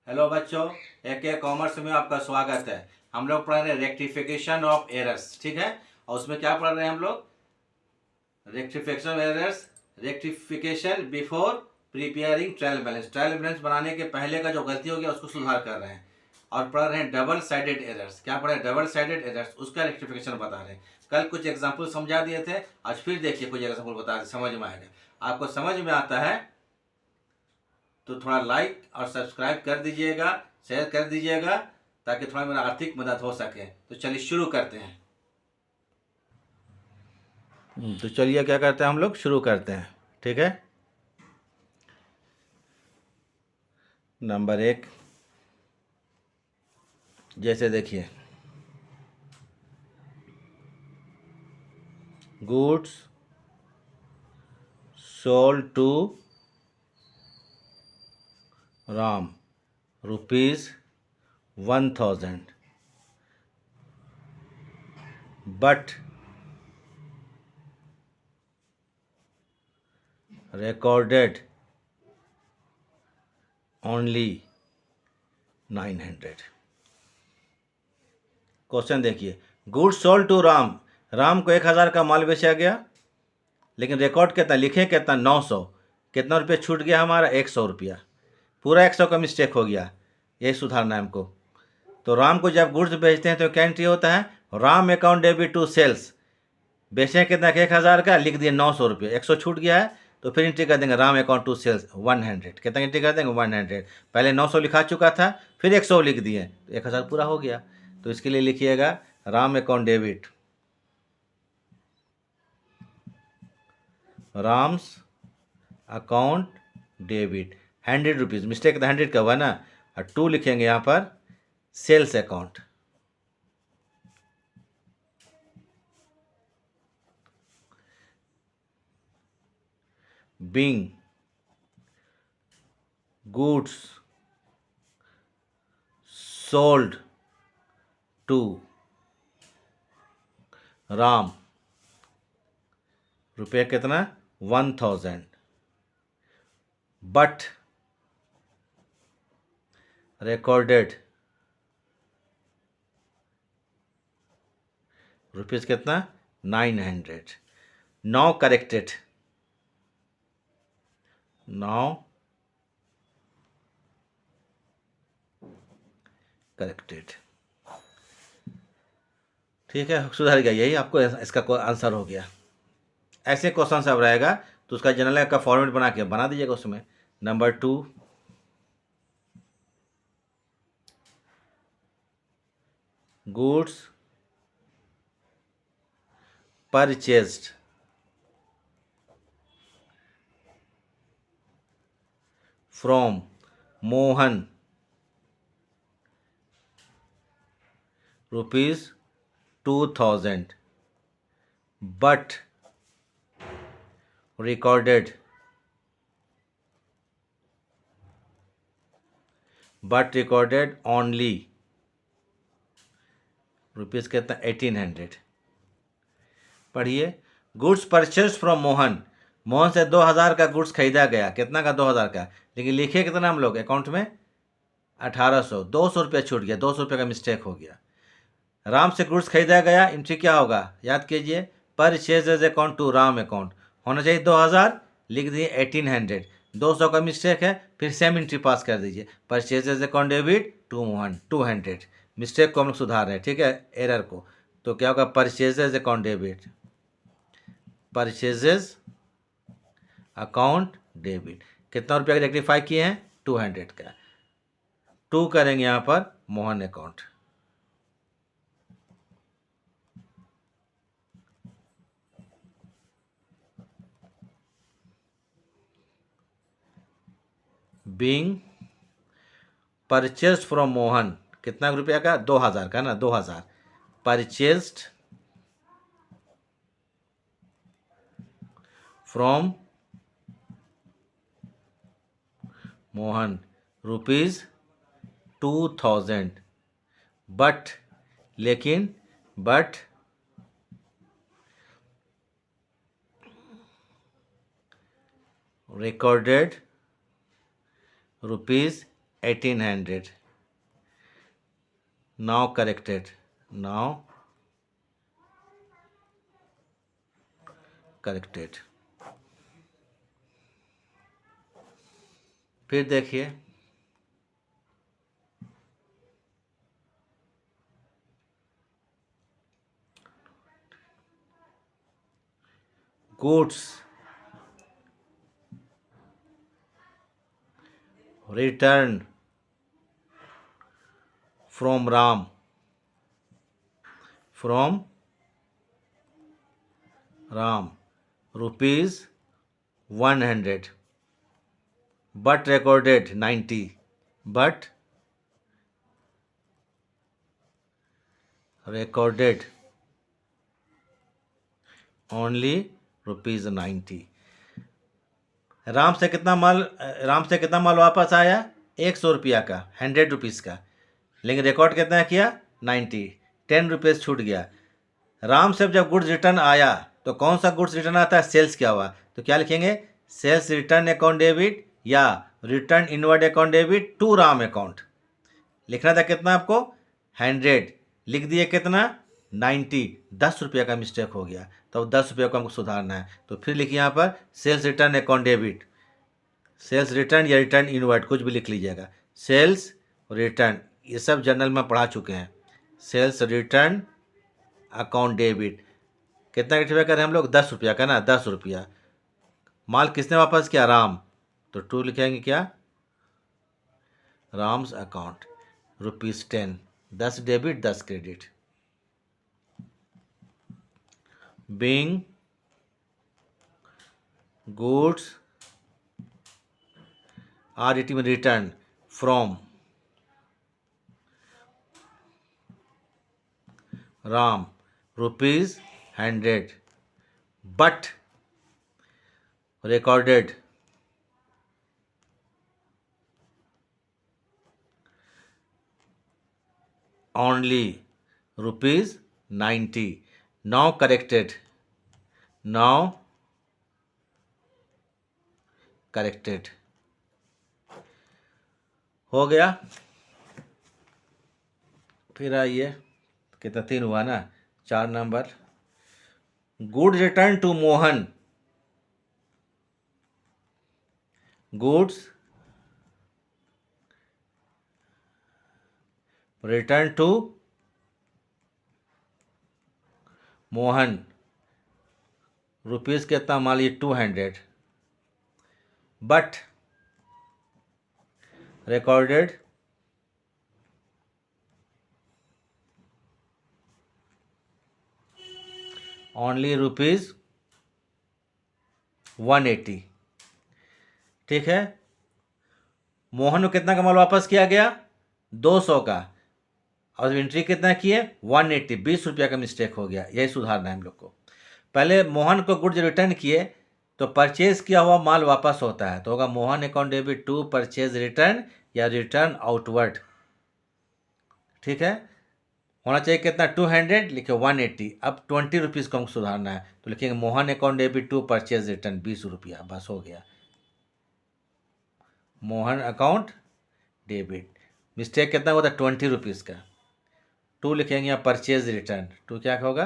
Hello बच्चों, एक commerce में आपका स्वागत है। हम लोग पढ़ रहे हैं रेक्टिफिकेशन ऑफ एरर्स, ठीक है। और उसमें क्या पढ़ रहे हैं हम लोग? Rectification of errors, rectification before preparing trial balance. Trial balance बनाने के पहले का जो गलती हो गया उसको सुधार कर रहे हैं। और पढ़ रहे हैं डबल साइडेड एरर्स। क्या पढ़ रहे हैं? डबल साइडेड एरर्स, उसका रेक्टिफिकेशन बता रहे हैं। कल कुछ एग्जाम्पल समझा दिए थे, आज फिर देखिए कुछ एग्जाम्पल बता रहे, समझ में आएगा। आपको समझ में आता है तो थोड़ा लाइक और सब्सक्राइब कर दीजिएगा, शेयर कर दीजिएगा, ताकि थोड़ा मेरा आर्थिक मदद हो सके। तो चलिए शुरू करते हैं। तो चलिए क्या करते हैं, हम लोग शुरू करते हैं, ठीक है। नंबर 1, जैसे देखिए, goods sold to Ram ₹1000, but recorded only 900। Question देखिए, goods sold to Ram, Ram को 1000 का माल बेचा गया, लेकिन रिकॉर्ड कितना लिखे, कितना 900। कितना रुपये छूट गया हमारा? 100 रुपया। पूरा 100 का मिस्टेक हो गया, यही सुधारना है हमको। तो राम को जब गुड्स बेचते हैं तो क्या एंट्री होता है? Ram account debit to sales. बेचे कितना? 1000 का, लिख दिए 900 रुपये, 100 छूट गया है, तो फिर एंट्री कर देंगे राम अकाउंट टू सेल्स 100। कितना एंट्री कर देंगे? 100। पहले 900 लिखा चुका था, फिर 100 लिख दिए, तो 1000 पूरा हो गया। तो इसके लिए लिखिएगा Ram account debit, Ram's account debit 100 rupees. Mistake तो 100 का हुआ ना, और 2 लिखेंगे यहाँ पर sales account. Being goods sold to Ram, रुपये कितना? 1000, बट recorded रुपीज़ कितना? 900। नाउ करेक्टेड, नाउ करेक्टेड, ठीक है, सुधर गया। यही आपको इसका आंसर हो गया। ऐसे क्वेश्चन सब रहेगा तो उसका जनरल का फॉर्मेट बना के बना दीजिएगा उसमें। Number 2, goods purchased from Mohan ₹2000, but recorded only rupees कितना? 1800। पढ़िए, goods purchase from Mohan, Mohan से 2000 का गुड्स खरीदा गया। कितना का? 2000 का, लेकिन लिखे कितना हम लोग अकाउंट में? 1800। 200 रुपया छूट गया, 200 रुपये का मिस्टेक हो गया। राम से गुड्स खरीदा गया, एंट्री क्या होगा? याद कीजिए, purchases account to Ram account होना चाहिए 2000, लिख दिए 1800। 200 का मिस्टेक है, फिर सेम एंट्री पास कर दीजिए, purchases account debit to Mohan 200। Mistake को हम लोग सुधार रहे हैं, ठीक है, एरर को। तो क्या होगा? Purchases account debit, purchases account debit. कितना रुपया रेक्टिफाई किए हैं? 200 का। 2 करेंगे यहाँ पर Mohan account. Being purchase from Mohan, कितना रुपया का? 2000 का ना, 2000। परचेज्ड फ्रॉम मोहन ₹2000, बट, लेकिन, but recorded 1800. Now corrected. Now corrected. फिर देखिए, goods returned from Ram, rupees 100, but recorded 90, but recorded only rupees 90. Ram से कितना माल वापस आया? 100 रुपया का, 100 रुपीज़ का, लेकिन रिकॉर्ड कितना किया? 90, 10 रुपीज़ छूट गया। राम से जब गुड्स रिटर्न आया तो कौन सा गुड्स रिटर्न आता है? सेल्स क्या हुआ? तो क्या लिखेंगे? सेल्स रिटर्न अकाउंट डेबिट या return inward account debit to Ram account. लिखना था कितना आपको? 100, लिख दिए कितना? 90, 10 रुपया का मिस्टेक हो गया, तो 10 रुपये को हमको सुधारना है। तो फिर लिखिए यहाँ पर sales return account debit, sales return या रिटर्न इनवर्ड कुछ भी लिख लीजिएगा। सेल्स रिटर्न, ये सब जनरल में पढ़ा चुके हैं। सेल्स रिटर्न अकाउंट डेबिट कितना रेक्टिफाई करें हम लोग? 10 रुपया का ना, 10 रुपया। माल किसने वापस किया? राम, तो टू लिखेंगे क्या? Ram's account, ₹10, 10 debit 10 credit. Being goods are return from Ram, ₹100, but recorded only ₹90. Now corrected. हो गया। फिर आइए, कितना? 3 हुआ ना। 4 number, good return to Mohan, goods return to Mohan, rupees कितना? मान लीजिए 200, बट रिकॉर्डेड ओनली ₹180। ठीक है, मोहन को कितना का माल वापस किया गया? 200 का, और एंट्री कितना किए? 180, 20 रुपया का मिस्टेक हो गया। यही सुधारना है हम लोग को। पहले मोहन को गुड्स रिटर्न किए तो परचेज किया हुआ माल वापस होता है, तो होगा Mohan account debit to purchase return या रिटर्न आउटवर्ड। ठीक है, होना चाहिए कितना? 200, लिखे 180। अब 20 रुपीज़ को हमको सुधारना है, तो लिखेंगे Mohan account debit to purchase return 20 रुपया, बस हो गया। मोहन अकाउंट डेबिट, मिस्टेक कितना होता है? 20 रुपीज़ का। टू लिखेंगे यहाँ परचेज रिटर्न, टू क्या होगा?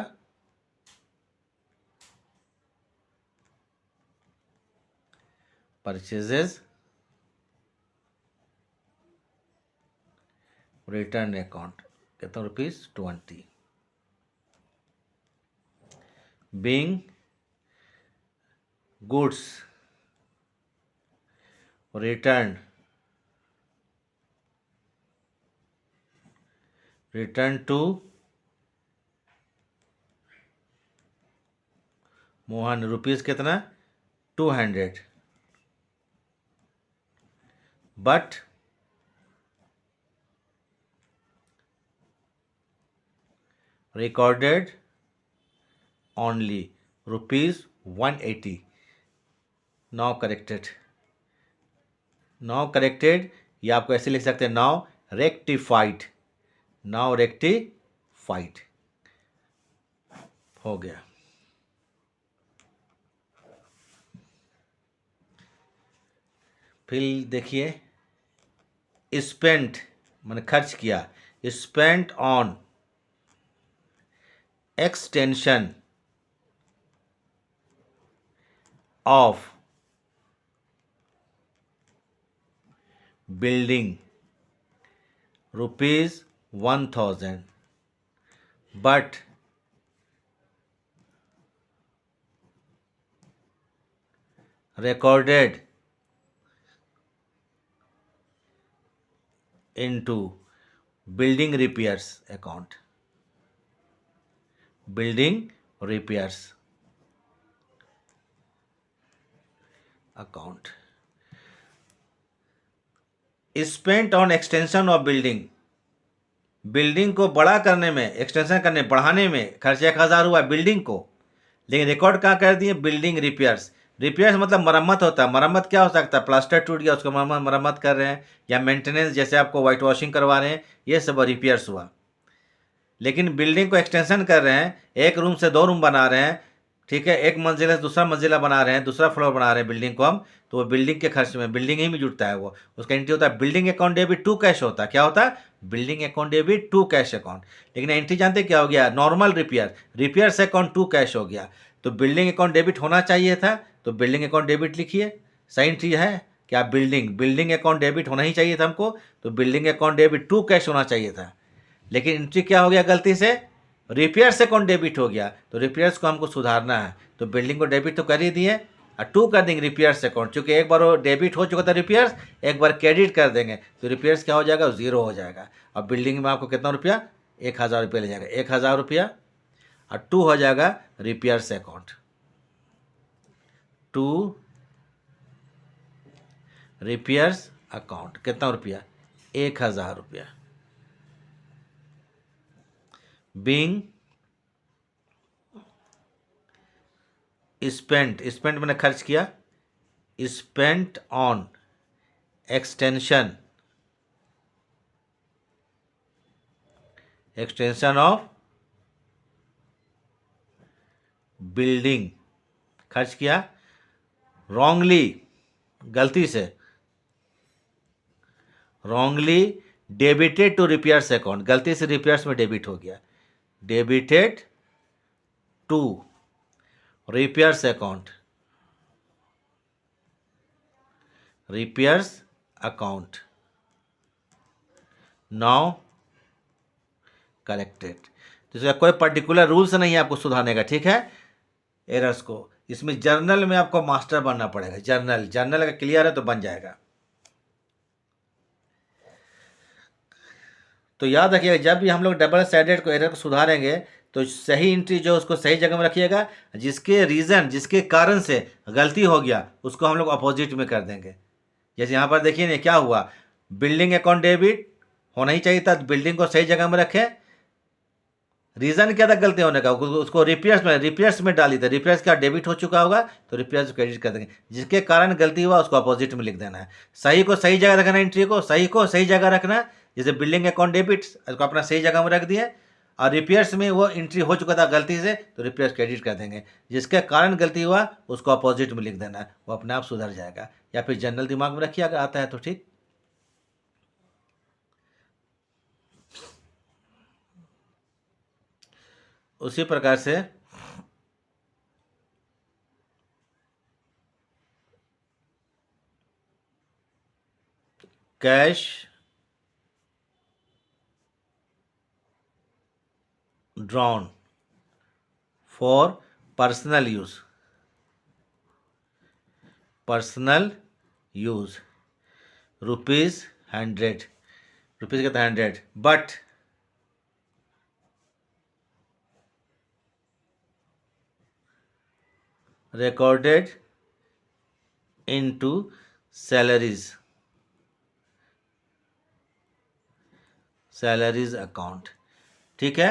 परचेजेज रिटर्न अकाउंट, कितना? ₹20। Being goods return to Mohan, rupees कितना? 200, but recorded only ₹180. Now corrected. या आपको ऐसे लिख सकते हैं now rectified. हो गया। फिर देखिए स्पेंट मैंने खर्च किया, spent on extension of building ₹1000 but recorded into building repairs account. Building repairs account. Spent on extension of building. Building को बड़ा करने में, एक्सटेंशन करने, बढ़ाने में खर्चा 1000 हुआ बिल्डिंग को, लेकिन रिकॉर्ड कहाँ कर दिए? Building repairs. रिपेयर्स मतलब मरम्मत होता है। मरम्मत क्या हो सकता है? प्लास्टर टूट गया, उसको मरम्मत कर रहे हैं, या मेंटेनेंस, जैसे आपको वाइट वॉशिंग करवा रहे हैं, ये सब रिपेयर्स हुआ। लेकिन बिल्डिंग को एक्सटेंशन कर रहे हैं, एक रूम से 2 रूम बना रहे हैं, ठीक है, एक मंजिला से दूसरा मंजिला बना रहे हैं, दूसरा फ्लोर बना रहे हैं बिल्डिंग को हम, तो वो बिल्डिंग के खर्च में, बिल्डिंग ही में जुड़ता है वो। उसका एंट्री होता है building account debit to cash होता है। क्या होता है? Building account debit to cash account. लेकिन एंट्री जानते क्या हो गया? Normal repair, repairs account to cash हो गया। तो बिल्डिंग अकाउंट डेबिट होना चाहिए था, तो बिल्डिंग अकाउंट डेबिट लिखिए। सही एंट्री है क्या? बिल्डिंग अकाउंट डेबिट होना ही चाहिए था हमको, तो building account debit to cash होना चाहिए था। लेकिन एंट्री क्या हो गया गलती से? रिपेयर्स अकाउंट डेबिट हो गया। तो रिपेयर्स को हमको सुधारना है, तो बिल्डिंग को डेबिट तो कर ही दिए, और टू कर देंगे रिपेयर्स अकाउंट, क्योंकि एक बार वो डेबिट हो चुका था रिपेयर्स, एक बार क्रेडिट कर देंगे, तो रिपेयर्स क्या हो जाएगा? 0 हो जाएगा। अब बिल्डिंग में आपको कितना रुपया? 1000 रुपया ले जाएगा, 1000 रुपया, और टू हो जाएगा repairs account, to repairs account. कितना रुपया? 1000 रुपया। बीइंग स्पेंट मैंने खर्च किया, spent on extension of building, खर्च किया रॉन्गली, गलती से, wrongly debited to repairs account, गलती से रिपेयर्स में डेबिट हो गया, debited to repairs account, repairs account, now corrected. तो इसका कोई पर्टिकुलर रूल्स नहीं है आपको सुधारने का, ठीक है, एरर्स को। इसमें जर्नल में आपको मास्टर बनना पड़ेगा, जर्नल अगर क्लियर है तो बन जाएगा। तो याद रखिएगा, जब भी हम लोग डबल साइडेड को एरर को सुधारेंगे, तो सही एंट्री जो उसको सही जगह में रखिएगा, जिसके रीज़न, जिसके कारण से गलती हो गया, उसको हम लोग अपोजिट में कर देंगे। जैसे यहाँ पर देखिए ना क्या हुआ, बिल्डिंग अकाउंट डेबिट होना ही चाहिए था, बिल्डिंग को सही जगह में रखें। रीज़न क्या था गलती होने का? उसको रिपेयर्स में डाली थी, रिपेयर्स का डेबिट हो चुका होगा, तो रिपेयर्स क्रेडिट कर देंगे। जिसके कारण गलती हुआ उसको अपोजिट में लिख देना है। सही को सही जगह रखना, एंट्री को सही जगह रखना। जैसे बिल्डिंग अकाउंट डेबिट, उसको अपना सही जगह में रख दिए, और रिपेयर्स में वो एंट्री हो चुका था गलती से, तो रिपेयर्स क्रेडिट कर देंगे। जिसके कारण गलती हुआ उसको अपोजिट में लिख देना है, वो अपने आप सुधर जाएगा। या फिर जनरल दिमाग में रखिए, अगर आता है तो ठीक। उसी प्रकार से cash drawn for personal use ₹100, rupees कहता है 100, but recorded into salaries account, ठीक है।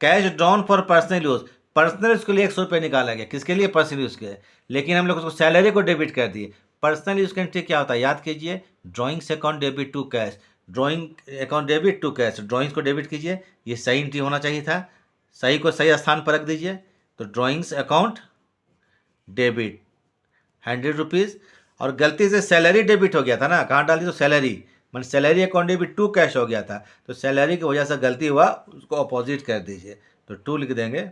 Cash drawn for personal use, personal use के लिए 100 रुपये निकाला गया, किसके लिए? पर्सनल यूज के, लेकिन हम लोग उसको सैलरी को डेबिट कर दिए। पर्सनल यूज का एंट्री क्या होता है? याद कीजिए, drawings account debit to cash, drawing account debit to cash, drawings को डेबिट कीजिए, ये सही एंट्री होना चाहिए था। सही को सही स्थान पर रख दीजिए, तो ड्रॉइंग्स अकाउंट डेबिट ₹100, और गलती से सैलरी डेबिट हो गया था ना, कहाँ डाल दी? तो सैलरी, मन salary account debit to cash हो गया था, तो सैलरी की वजह से गलती हुआ, उसको अपोजिट कर दीजिए, तो टू लिख देंगे।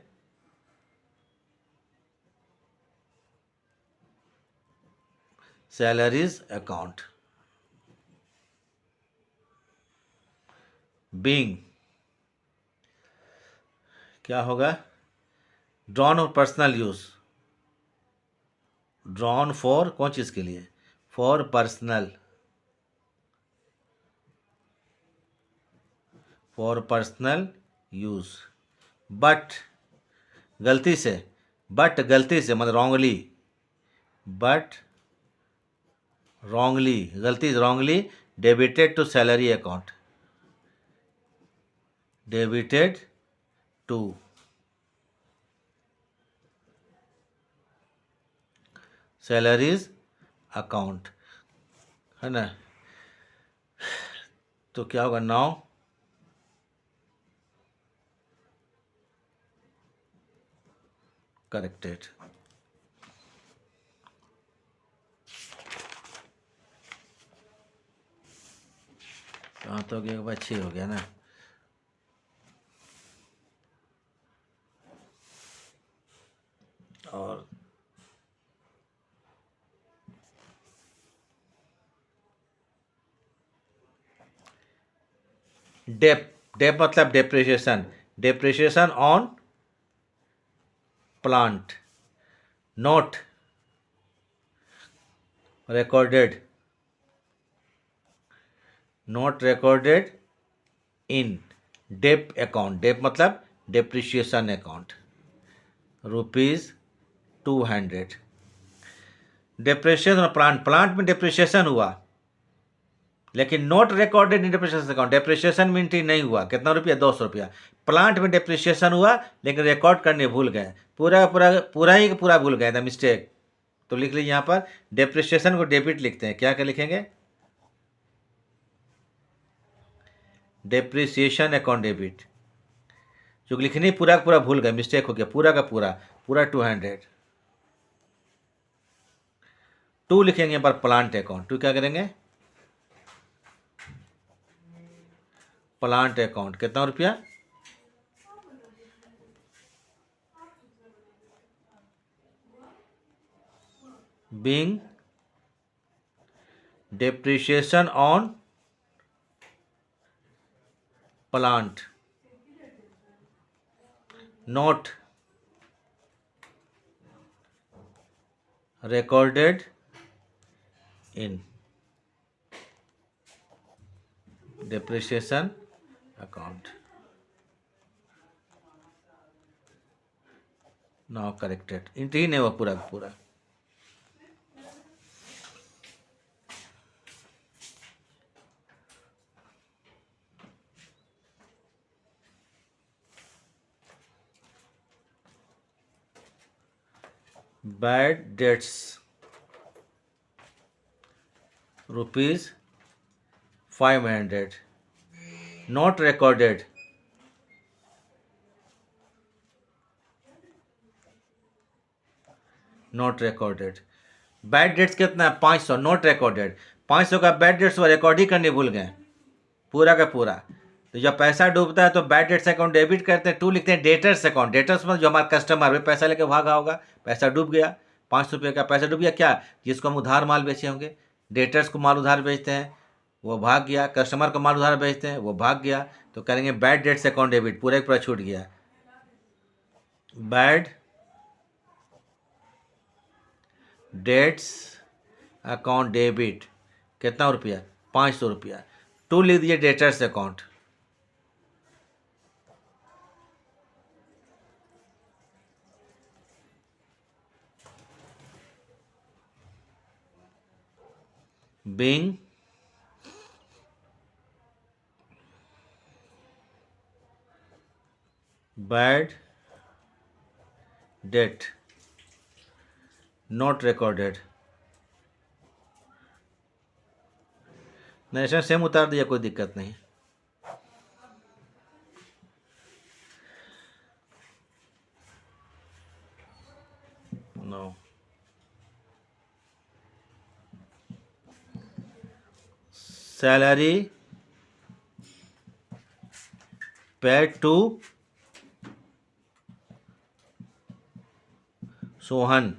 Salaries account. बीइंग क्या होगा, ड्रॉन और पर्सनल यूज, ड्रॉन फॉर कौन चीज के लिए, for personal, for personal use. But गलती से, बट गलती से मतलब रॉन्गली, बट रॉन्गली, गलती से wrongly debited to salary account, debited to salaries account, है ना। तो क्या होगा, नाउ करेक्टेड। कहाँ तो गया, भाई 6 हो गया ना। और डेप, डेप मतलब depreciation, depreciation on plant, not recorded, not recorded in dep account, dep मतलब डेप्रिशिएशन अकाउंट, ₹200। डेप्रिशिएशन और प्लांट, प्लांट में डेप्रिशिएशन हुआ लेकिन not recorded in depreciation account, depreciation में एंट्री नहीं हुआ, कितना रुपया, ₹200। प्लांट में डेप्रिशिएशन हुआ लेकिन रिकॉर्ड करने भूल गए, पूरा पूरा पूरा ही पूरा भूल गए था, मिस्टेक। तो लिख लीजिए यहाँ पर डेप्रिशिएशन को डेबिट लिखते हैं, क्या क्या लिखेंगे, डेप्रिसिएशन अकाउंट डेबिट। जो लिखने पूरा का पूरा भूल गए, मिस्टेक हो गया, पूरा का पूरा, पूरा 200। टू लिखेंगे यहाँ पर प्लांट अकाउंट, टू क्या करेंगे, प्लांट अकाउंट, कितना रुपया, being depreciation on plant, not recorded in depreciation account, now corrected, entry नहीं हुआ पूरा का पूरा। Bad debts ₹500, not recorded, not recorded. Bad debts कितना है, 500, नॉट रिकॉर्डेड, 500 का बैड डेट्स वो रिकॉर्ड ही करने भूल गए, पूरा का पूरा। तो जब पैसा डूबता है तो बैड डेट्स अकाउंट डेबिट करते हैं, टू लिखते हैं डेटर्स अकाउंट, डेटर्स में जो हमारा कस्टमर है पैसा लेके भागा होगा, पैसा डूब गया, ₹500 का पैसा डूब गया, क्या, जिसको हम उधार माल बेचे होंगे, डेटर्स को माल उधार बेचते हैं वो भाग गया, कस्टमर को माल उधार बेचते हैं वो भाग गया, तो करेंगे बैड डेट्स अकाउंट डेबिट, पूरा पूरा छूट गया, बैड डेट्स अकाउंट डेबिट, कितना रुपया, ₹500। टू लिख दिए debtors account, being bad debt not recorded, नहीं सेम उतार दिया, कोई दिक्कत नहीं। No salary paid to Sohan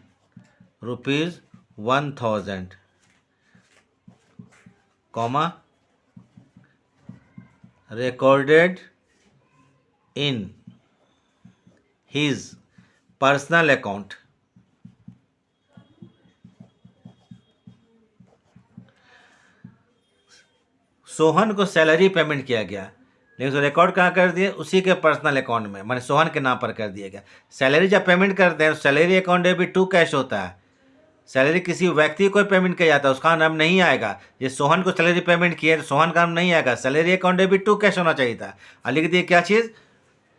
₹1000, comma recorded in his personal account. Sohan को सैलरी पेमेंट किया गया, लेकिन उसको रिकॉर्ड कहाँ कर दिए? उसी के पर्सनल अकाउंट में, माने सोहन के नाम पर कर दिया गया। सैलरी जब पेमेंट करते हैं salary account debit to cash होता है। सैलरी किसी व्यक्ति को पेमेंट किया जाता है, उसका नाम नहीं आएगा। ये सोहन को सैलरी पेमेंट किया है तो सोहन का नाम नहीं आएगा, salary account debit to cash होना चाहिए था। और लिख दिए क्या चीज़?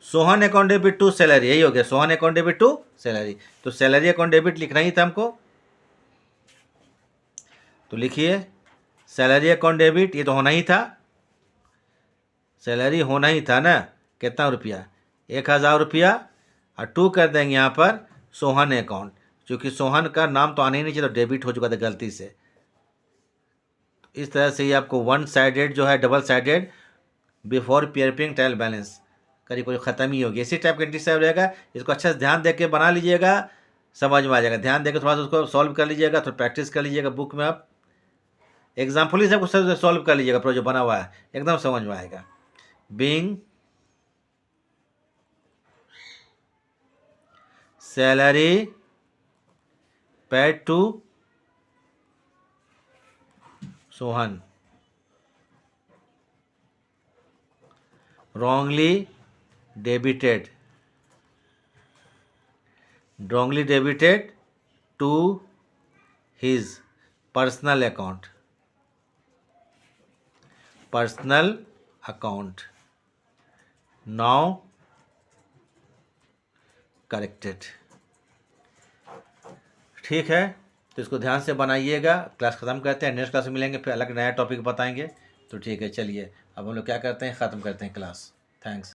Sohan account debit to salary, यही हो गया, Sohan account debit to salary. तो सैलरी अकाउंट डेबिट लिखना ही था हमको, तो लिखिए सैलरी अकाउंट डेबिट, ये तो होना ही था, सैलरी होना ही था ना। कितना रुपया? 1000 रुपया, और टू कर देंगे यहाँ पर सोहन अकाउंट, क्योंकि सोहन का नाम तो आने ही नहीं चाहिए, तो डेबिट हो चुका था गलती से। इस तरह से ही आपको वन साइडेड जो है double sided before pairing trial balance करीब करीब ख़त्म ही होगी। इसी टाइप का इंटीग्रल रहेगा, इसको अच्छा से ध्यान दे के बना लीजिएगा, समझ में आ जाएगा। ध्यान दे के थोड़ा सा उसको सॉल्व कर लीजिएगा, थोड़ा प्रैक्टिस कर लीजिएगा बुक में, आप एग्जाम्पल ही सब कुछ सॉल्व कर लीजिएगा, पूरा जो बना हुआ है एकदम समझ में आएगा। Being salary paid to Sohan wrongly debited to his personal account, now corrected। ठीक है, तो इसको ध्यान से बनाइएगा। क्लास ख़त्म करते हैं, नेक्स्ट क्लास में मिलेंगे, फिर अलग नया टॉपिक बताएंगे। तो ठीक है, चलिए अब हम लोग क्या करते हैं, ख़त्म करते हैं क्लास। थैंक्स।